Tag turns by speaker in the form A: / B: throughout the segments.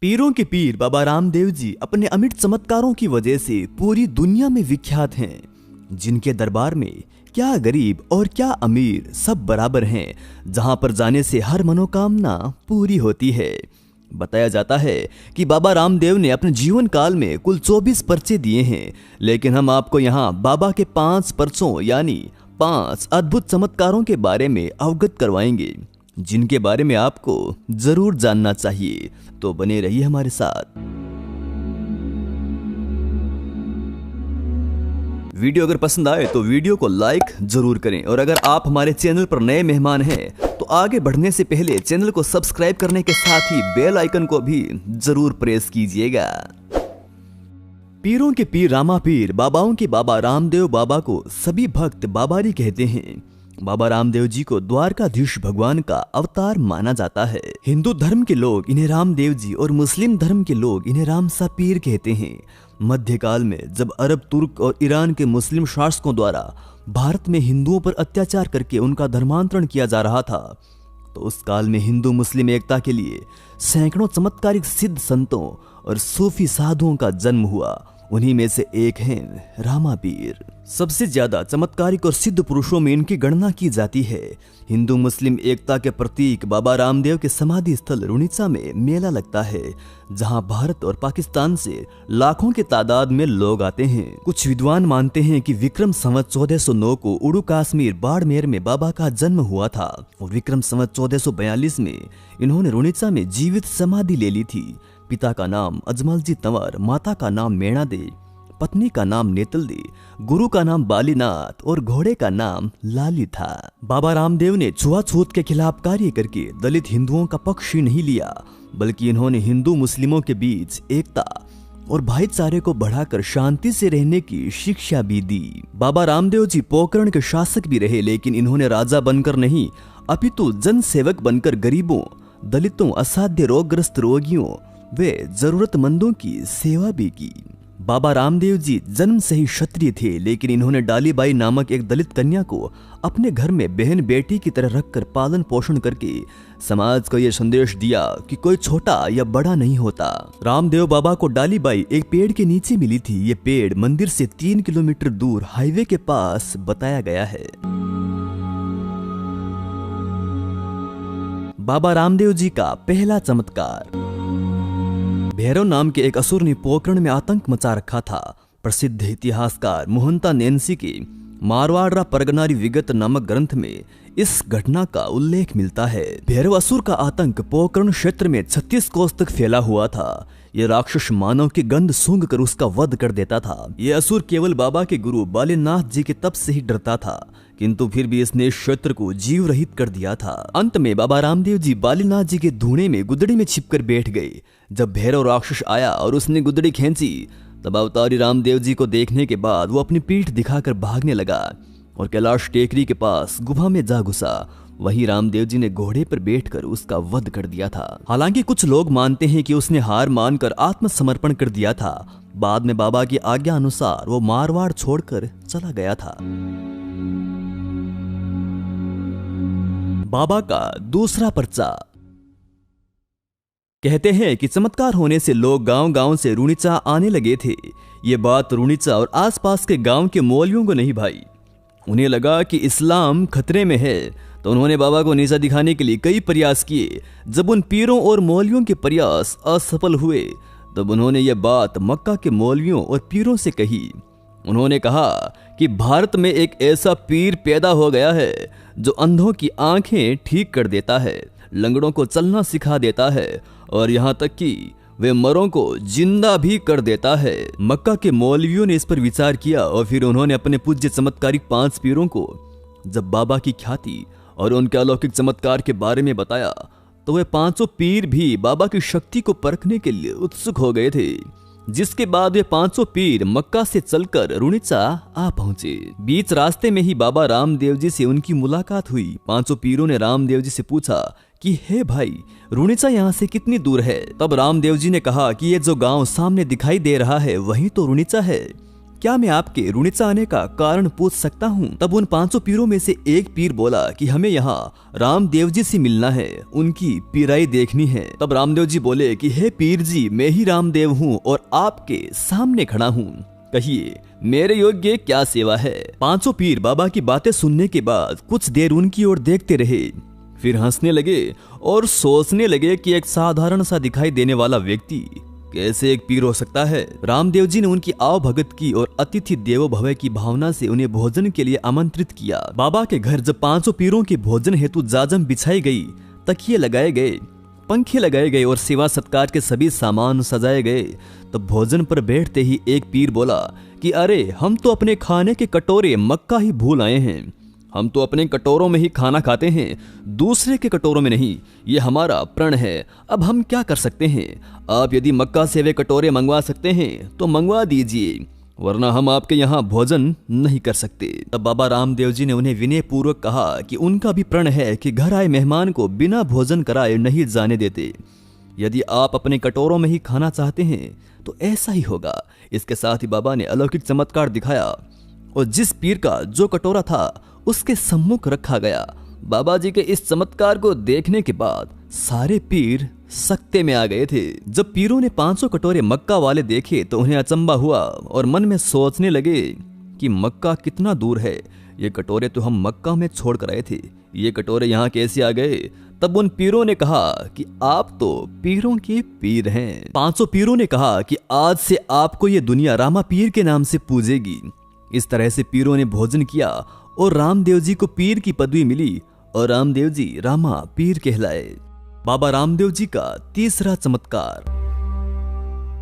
A: पीरों के पीर बाबा रामदेव जी अपने अमिट चमत्कारों की वजह से पूरी दुनिया में विख्यात हैं। जिनके दरबार में क्या गरीब और क्या अमीर सब बराबर हैं, जहां पर जाने से हर मनोकामना पूरी होती है। बताया जाता है कि बाबा रामदेव ने अपने जीवन काल में कुल 24 पर्चे दिए हैं, लेकिन हम आपको यहाँ बाबा के 5 पर्चों यानी 5 अद्भुत चमत्कारों के बारे में अवगत करवाएंगे, जिनके बारे में आपको जरूर जानना चाहिए। तो बने रहिए हमारे साथ। वीडियो अगर पसंद आए तो वीडियो को लाइक जरूर करें, और अगर आप हमारे चैनल पर नए मेहमान हैं तो आगे बढ़ने से पहले चैनल को सब्सक्राइब करने के साथ ही बेल आइकन को भी जरूर प्रेस कीजिएगा। पीरों के पीर रामा पीर बाबाओं के बाबा रामदेव बाबा को सभी भक्त बाबारी कहते हैं। बाबा रामदेव जी को द्वारकाधीश भगवान का अवतार माना जाता है। हिंदू धर्म के लोग इन्हें रामदेव जी और मुस्लिम धर्म के लोग इन्हें रामसा पीर कहते हैं। मध्यकाल में जब अरब, तुर्क और ईरान के मुस्लिम शासकों द्वारा भारत में हिंदुओं पर अत्याचार करके उनका धर्मांतरण किया जा रहा था, तो उस काल में हिंदू मुस्लिम एकता के लिए सैकड़ों चमत्कारिक सिद्ध संतों और सूफी साधुओं का जन्म हुआ। उन्हीं में से एक हैं रामा पीर। सबसे ज्यादा चमत्कारिक और सिद्ध पुरुषों में इनकी गणना की जाती है। हिंदू मुस्लिम एकता के प्रतीक बाबा रामदेव के समाधि स्थल रुणीचा में मेला लगता है, जहां भारत और पाकिस्तान से लाखों के तादाद में लोग आते हैं। कुछ विद्वान मानते हैं कि विक्रम संवत 1409 को उड़ू कश्मीर बाड़मेर में बाबा का जन्म हुआ था, और विक्रम संवत 1442 में इन्होंने रुणीचा में जीवित समाधि ले ली थी। पिता का नाम अजमलजी तंवर, माता का नाम मेणा दे, पत्नी का नाम नेतल दे, गुरु का नाम बालीनाथ और घोड़े का नाम लाली था। बाबा रामदेव ने छुआछूत के खिलाफ कार्य करके दलित हिंदुओं का पक्ष ही नहीं लिया, बल्कि इन्होंने हिंदू मुस्लिमों के बीच एकता और भाईचारे को बढ़ाकर शांति से रहने की शिक्षा भी दी। बाबा रामदेव जी पोकरण के शासक भी रहे, लेकिन इन्होंने राजा बनकर नहीं, अपितु जन सेवक बनकर गरीबों, दलितों, असाध्य रोगग्रस्त रोगियों वे जरूरतमंदों की सेवा भी की। बाबा रामदेव जी जन्म से ही क्षत्रिय थे, लेकिन इन्होंने डालीबाई नामक एक दलित कन्या को अपने घर में बहन बेटी की तरह रखकर पालन पोषण करके समाज को यह संदेश दिया कि कोई छोटा या बड़ा नहीं होता। रामदेव बाबा को डालीबाई एक पेड़ के नीचे मिली थी। ये पेड़ मंदिर से 3 किलोमीटर दूर हाईवे के पास बताया गया है। बाबा रामदेव जी का पहला चमत्कार। भैरव नाम के एक असुर ने पोकरण में आतंक मचा रखा था। प्रसिद्ध इतिहासकार मोहनता नैन्सी के मारवाड़ा परगनारी विगत नामक ग्रंथ में इस घटना का उल्लेख मिलता है। भैरव असुर का आतंक पोकरण क्षेत्र में 36 कोस तक फैला हुआ था। यह राक्षस मानव की गंध सूंघ कर उसका वध कर देता था। यह असुर केवल बाबा के गुरु बालीनाथ जी के तप से ही डरता था, किंतु फिर भी इसने इस क्षेत्र को जीव रहित कर दिया था। अंत में बाबा रामदेव जी बालीनाथ जी के धूणे में गुदड़ी में छिपकर बैठ गए। जब भैरव राक्षस आया और उसने गुदड़ी खींची, तब अवतारी रामदेव जी को देखने के बाद वो अपनी पीठ दिखाकर भागने लगा और कैलाश टेकरी के पास गुफा में जा घुसा। वहीं रामदेव जी ने घोड़े पर बैठकर उसका वध कर दिया था। हालांकि कुछ लोग मानते हैं कि उसने हार मानकर आत्मसमर्पण कर दिया था। बाद में बाबा की आज्ञा अनुसार वो मारवाड़ छोड़कर चला गया था। बाबा का दूसरा पर्चा। कहते हैं कि चमत्कार होने से लोग गांव-गांव से रुणीचा आने लगे थे। ये बात रुणीचा और आसपास के गांव के मौलवियों को नहीं भाई। उन्हें लगा कि इस्लाम खतरे में है, तो उन्होंने बाबा को नीचा दिखाने के लिए कई प्रयास किए। जब उन पीरों और मौलवियों के प्रयास असफल हुए, तब उन्होंने ये बात मक्का के मौलवियों और पीरों से कही। उन्होंने कहा कि भारत में एक ऐसा पीर पैदा हो गया है जो अंधों की आंखें ठीक कर देता है, लंगड़ों को चलना सिखा देता है, और यहाँ तक कि वे मरों को जिंदा भी कर देता है। मक्का के मौलवियों ने इस पर विचार किया और फिर उन्होंने अपने पूज्य चमत्कारिक 5 पीरों को जब बाबा की ख्याति और उनके अलौकिक चमत्कार के बारे में बताया, तो वे 5 पीर भी बाबा की शक्ति को परखने के लिए उत्सुक हो गए थे। जिसके बाद वे 5 पीर मक्का से चलकर रुणीचा आ पहुंचे। बीच रास्ते में ही बाबा रामदेव जी से उनकी मुलाकात हुई। 5 पीरों ने रामदेव जी से पूछा कि हे भाई, रुणीचा यहाँ से कितनी दूर है? तब रामदेव जी ने कहा कि ये जो गांव सामने दिखाई दे रहा है वही तो रुणीचा है। क्या मैं आपके रुणिचा आने का कारण पूछ सकता हूँ? तब उन 500 पीरों में से एक पीर बोला कि हमें यहाँ रामदेव जी से मिलना है, उनकी पीराई देखनी है। तब रामदेव जी बोले कि हे पीर जी, मैं ही रामदेव हूँ और आपके सामने खड़ा हूँ, कहिए मेरे योग्य क्या सेवा है। 500 पीर बाबा की बातें सुनने के बाद कुछ देर उनकी ओर देखते रहे, फिर हंसने लगे और सोचने लगे कि एक साधारण सा दिखाई देने वाला व्यक्ति कैसे एक पीर हो सकता है। रामदेव जी ने उनकी आव भगत की और अतिथि देवो भव की भावना से उन्हें भोजन के लिए आमंत्रित किया। बाबा के घर जब 500 पीरों के भोजन हेतु जाजम बिछाई गई, तकिए लगाए गए, पंखे लगाए गए और सेवा सत्कार के सभी सामान सजाए गए, तब भोजन पर बैठते ही एक पीर बोला कि अरे हम तो अपने खाने के कटोरे मक्का ही भूल आए हैं। हम तो अपने कटोरों में ही खाना खाते हैं, दूसरे के कटोरों में नहीं। ये हमारा प्रण है, अब हम क्या कर सकते हैं? आप यदि मक्का से वे कटोरे मंगवा सकते हैं तो मंगवा दीजिए, वरना हम आपके यहाँ भोजन नहीं कर सकते। तब बाबा रामदेव जी ने उन्हें विनय पूर्वक कहा कि उनका भी प्रण है कि घर आए मेहमान को बिना भोजन कराए नहीं जाने देते। यदि आप अपने कटोरों में ही खाना चाहते हैं तो ऐसा ही होगा। इसके साथ ही बाबा ने अलौकिक चमत्कार दिखाया और जिस पीर का जो कटोरा था उसके सम्मुख रखा गया। बाबा जी के इस चमत्कार को देखने के बाद सारे पीर सकते में आ गए थे। जब पीरों ने 500 कटोरे मक्का वाले देखे तो उन्हें अचंबा हुआ और मन में सोचने लगे कि मक्का कितना दूर है, ये कटोरे तो हम मक्का में छोड़ कर आए थे, ये कटोरे यहाँ कैसे आ गए? तब उन पीरों ने कहा कि आप तो पीरों के पीर हैं। 500 पीरों ने कहा कि आज से आपको ये दुनिया रामा पीर के नाम से पूजेगी। इस तरह से पीरों ने भोजन किया और रामदेव जी को पीर की पदवी मिली और रामदेव जी रामा पीर कहलाए। बाबा रामदेव जी का तीसरा चमत्कार।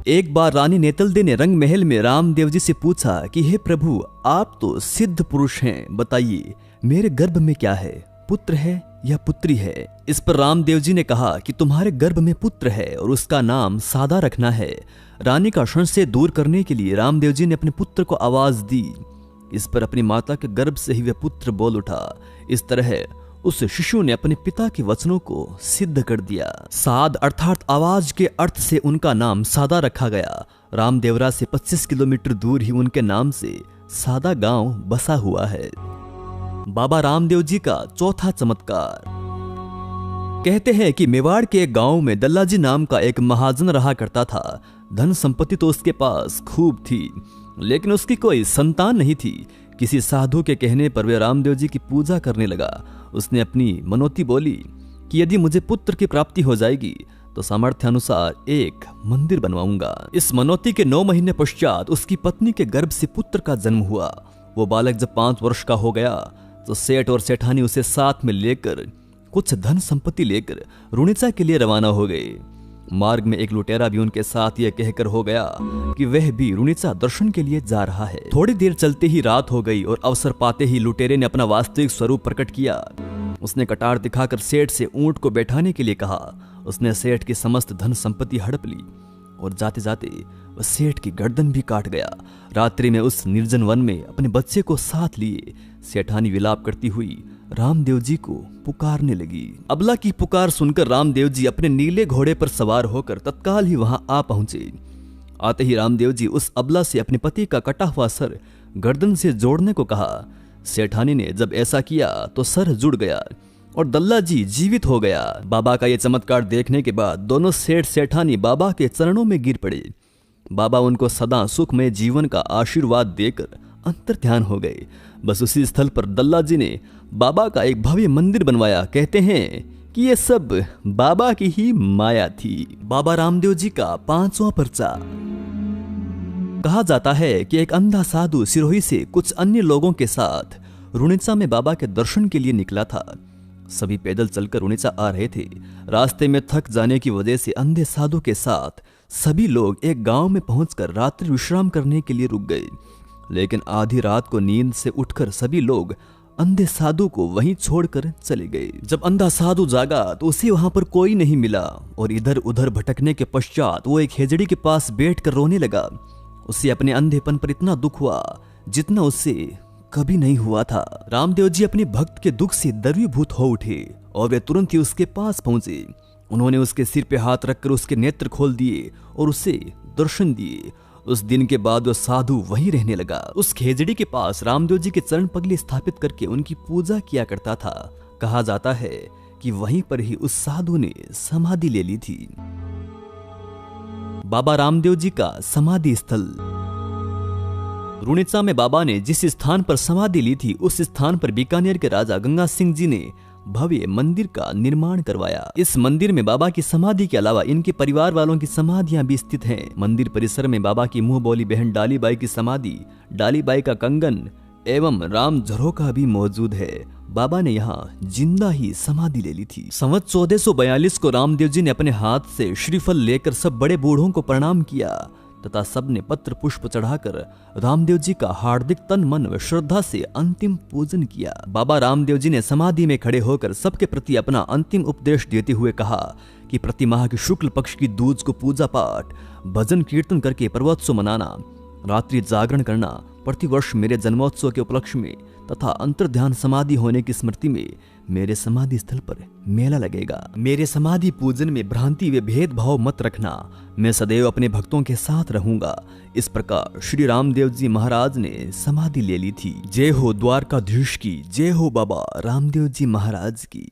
A: एक बार रानी नेतलदे ने रंग महल में रामदेव जी से पूछा कि हे प्रभु, आप तो सिद्ध पुरुष हैं, बताइए मेरे गर्भ में क्या है, पुत्र है या पुत्री है? इस पर रामदेव जी ने कहा कि तुम्हारे गर्भ में पुत्र है और उसका नाम सादा रखना है। रानी का संशय दूर करने के लिए रामदेव जी ने अपने पुत्र को आवाज दी। इस पर अपनी माता के गर्भ से ही वह पुत्र बोल उठा। इस तरह उस शिशु ने अपने पिता के वचनों को सिद्ध कर दिया। साद अर्थात आवाज के अर्थ से उनका नाम सादा रखा गया। रामदेवरा से 25 किलोमीटर दूर ही उनके नाम से सादा गांव बसा हुआ है। बाबा रामदेव जी का चौथा चमत्कार। कहते हैं कि मेवाड़ के एक गांव में दल्लाजी नाम का एक महाजन रहा करता था। धन संपत्ति तो उसके पास खूब थी, लेकिन उसकी कोई संतान नहीं थी। किसी साधु के कहने पर वह रामदेव जी की पूजा करने लगा। उसने अपनी मनोती बोली कि यदि मुझे पुत्र की प्राप्ति हो जाएगी तो सामर्थ्य अनुसार एक मंदिर बनवाऊंगा। इस मनोती के 9 महीने पश्चात उसकी पत्नी के गर्भ से पुत्र का जन्म हुआ। वो बालक जब 5 वर्ष का हो गया तो सेठ और सेठानी उसे साथ में लेकर कुछ धन संपत्ति लेकर रुणिचा के लिए रवाना हो गए। मार्ग में एक लुटेरा भी उनके साथ यह कहकर हो गया कि वह भी रुणिचा दर्शन के लिए जा रहा है। थोड़ी देर चलते ही रात हो गई और अवसर पाते ही लुटेरे ने अपना वास्तविक स्वरूप प्रकट किया। उसने कटार दिखाकर सेठ से ऊंट को बैठाने के लिए कहा। उसने सेठ की समस्त धन संपत्ति हड़प ली और जाते जाते वह सेठ की गर्दन भी काट गया। रात्रि में उस निर्जन वन में अपने बच्चे को साथ लिए सेठानी विलाप करती हुई रामदेव जी को पुकारने लगी। अबला की पुकार सुनकर रामदेव जी अपने नीले घोड़े पर सवार होकर तत्काल ही वहां आ पहुंचे। आते ही रामदेव जी उस अबला से अपने पति का कटा हुआ सर गर्दन से जोड़ने को कहा। सेठानी ने जब ऐसा किया तो सर जुड़ गया और दल्ला जी जीवित हो गया। बाबा का यह चमत्कार देखने के बाद दोनों सेठ सेठानी बाबा के चरणों में गिर पड़े। बाबा उनको सदा सुखमय जीवन का आशीर्वाद देकर अंतर ध्यान हो गए। बस उसी स्थल पर दल्ला जी ने बाबा का एक भव्य मंदिर बनवाया। कहते हैं कि ये सब बाबा की ही माया थी। बाबा रामदेव जी का 5वां पर्चा। कहा जाता है कि एक अंधा साधु सिरोही से कुछ अन्य लोगों के साथ रुणिचा में बाबा के दर्शन के लिए निकला था। सभी पैदल चलकर रुणिचा आ रहे थे। रास्ते में थक जाने की वजह से अंधे साधु के साथ सभी लोग एक गांव में पहुंचकर रात्रि विश्राम करने के लिए रुक गए। लेकिन आधी रात को नींद से उठकर सभी लोग अंधे साधु को वहीं छोड़कर चले गए। जब अंधा साधु जागा तो उसे वहां पर कोई नहीं मिला और इधर उधर भटकने के पश्चात वो एक हेजड़ी के पास बैठकर रोने लगा। उसे अपने अंधेपन पर इतना दुख हुआ जितना उससे कभी नहीं हुआ था। रामदेव जी अपने भक्त के दुख से द्रवीभूत हो उठे और वे तुरंत ही उसके पास पहुंचे। उन्होंने उसके सिर पे हाथ रखकर उसके नेत्र खोल दिए और उसे दर्शन दिए उस दिन के बाद वो साधु वहीं रहने लगा। उस खेजड़ी के पास रामदेव जी के चरण पगले स्थापित करके उनकी पूजा किया करता था। कहा जाता है कि वहीं पर ही उस साधु ने समाधि ले ली थी। बाबा रामदेव जी का समाधि स्थल। रुणिचा में बाबा ने जिस स्थान पर समाधि ली थी, उस स्थान पर बीकानेर के राजा गंगा सिंह जी ने भव्य मंदिर का निर्माण करवाया। इस मंदिर में बाबा की समाधि के अलावा इनके परिवार वालों की समाधियां भी स्थित हैं। मंदिर परिसर में बाबा की मुंह बोली बहन डालीबाई की समाधि, डालीबाई का कंगन एवं राम झरोखा भी मौजूद है। बाबा ने यहाँ जिंदा ही समाधि ले ली थी। संवत 1442 को रामदेव जी ने अपने हाथ से श्रीफल लेकर सब बड़े बूढ़ों को प्रणाम किया तथा सबने पत्र पुष्प चढ़ाकर रामदेव जी का हार्दिक तन मन व श्रद्धा से अंतिम पूजन किया। बाबा रामदेव जी ने समाधि में खड़े होकर सबके प्रति अपना अंतिम उपदेश देते हुए कहा कि प्रति माह के शुक्ल पक्ष की दूज को पूजा पाठ, भजन कीर्तन करके पर्वोत्सव मनाना, रात्रि जागरण करना, प्रतिवर्ष मेरे जन्मोत्सव के उपलक्ष्य में तथा अंतर्ध्यान समाधि होने की स्मृति में मेरे समाधि स्थल पर मेला लगेगा। मेरे समाधि पूजन में भ्रांति व भेदभाव मत रखना, मैं सदैव अपने भक्तों के साथ रहूंगा। इस प्रकार श्री रामदेव जी महाराज ने समाधि ले ली थी। जय हो द्वारकाधीश की, जय हो बाबा रामदेव जी महाराज की।